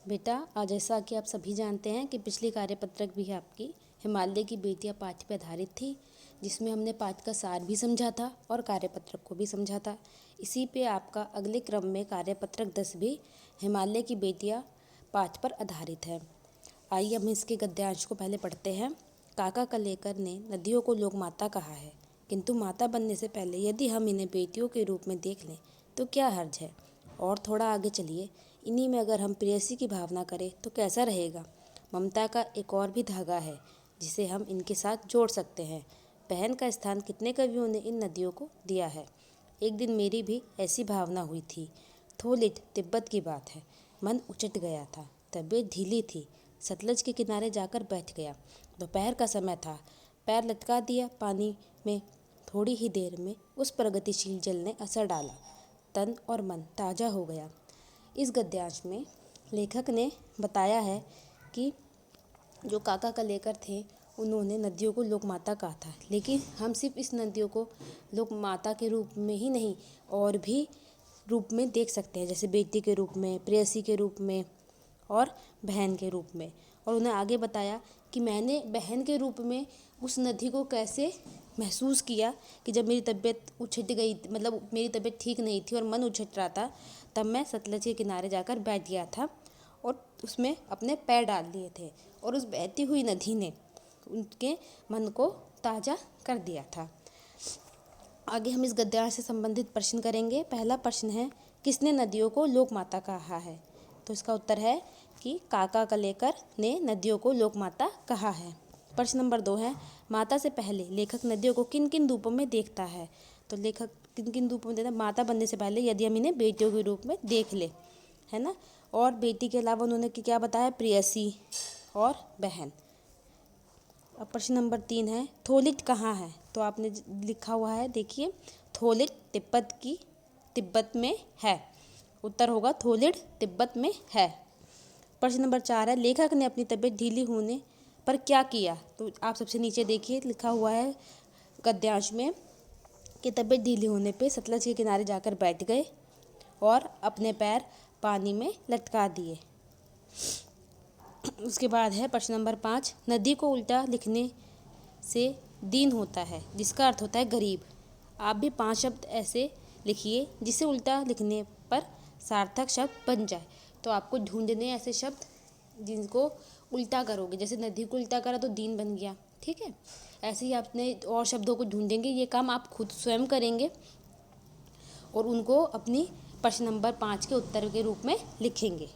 बेटा, आज जैसा कि आप सभी जानते हैं कि पिछली कार्यपत्रक भी आपकी हिमालय की बेटियां पाठ पर आधारित थी, जिसमें हमने पाठ का सार भी समझा था और कार्यपत्रक को भी समझा था। इसी पे आपका अगले क्रम में कार्यपत्रक 10 भी हिमालय की बेटियां पाठ पर आधारित है। आइए हम इसके गद्यांश को पहले पढ़ते हैं। काका कलेकर ने नदियों को लोक माता कहा है, किंतु माता बनने से पहले यदि हम इन्हें बेटियों के रूप में देख लें तो क्या हर्ज है। और थोड़ा आगे चलिए, इन्हीं में अगर हम प्रेयसी की भावना करें तो कैसा रहेगा। ममता का एक और भी धागा है जिसे हम इनके साथ जोड़ सकते हैं। बहन का स्थान कितने कवियों ने इन नदियों को दिया है। एक दिन मेरी भी ऐसी भावना हुई थी। थोलिट तिब्बत की बात है। मन उचट गया था, तबीयत ढीली थी। सतलज के किनारे जाकर बैठ गया। दोपहर का समय था। पैर लटका दिया पानी में। थोड़ी ही देर में उस प्रगतिशील जल ने असर डाला। तन और मन ताज़ा हो गया। इस गद्यांश में लेखक ने बताया है कि जो काका कलेकर थे उन्होंने नदियों को लोक माता कहा था, लेकिन हम सिर्फ इस नदियों को लोक माता के रूप में ही नहीं और भी रूप में देख सकते हैं, जैसे बेटी के रूप में, प्रेयसी के रूप में और बहन के रूप में। और उन्हें आगे बताया कि मैंने बहन के रूप में उस नदी को कैसे महसूस किया कि जब मेरी तबीयत उछट गई, मतलब मेरी तबीयत ठीक नहीं थी और मन उछट रहा था, तब मैं सतलज के किनारे जाकर बैठ गया था और उसमें अपने पैर डाल दिए थे और उस बहती हुई नदी ने उनके मन को ताज़ा कर दिया था। आगे हम इस गद्यांश से संबंधित प्रश्न करेंगे। पहला प्रश्न है, किसने नदियों को लोक माता कहा है। तो इसका उत्तर है कि काका कलेकर ने नदियों को लोक माता कहा है। प्रश्न नंबर 2 है, माता से पहले लेखक नदियों को किन किन रूपों में देखता है। तो लेखक किन किन रूपों में देखता है, माता बनने से पहले यदि हम इन्हें बेटियों के रूप में देख ले, है ना। और बेटी के अलावा उन्होंने क्या बताया, प्रेयसी और बहन। अब प्रश्न नंबर 3 है, थोलिट कहाँ है। तो आपने लिखा हुआ है, देखिए, थोलिट तिब्बत में है। उत्तर होगा थोलिट तिब्बत में है। प्रश्न नंबर 4 है, लेखक ने अपनी तबीयत ढीली होने पर क्या किया। तो आप सबसे नीचे देखिए, लिखा हुआ है गद्यांश में कि तबीयत ढीली होने पे सतलज के किनारे जाकर बैठ गए और अपने पैर पानी में लटका दिए। उसके बाद है प्रश्न नंबर 5, नदी को उल्टा लिखने से दीन होता है, जिसका अर्थ होता है गरीब। आप भी 5 शब्द ऐसे लिखिए जिसे उल्टा लिखने पर सार्थक शब्द बन जाए। तो आपको ढूंढने ऐसे शब्द जिनको उल्टा करोगे, जैसे नदी को उल्टा करा तो दीन बन गया, ठीक है। ऐसे ही आपने और शब्दों को ढूंढेंगे। ये काम आप खुद स्वयं करेंगे और उनको अपनी प्रश्न नंबर 5 के उत्तर के रूप में लिखेंगे।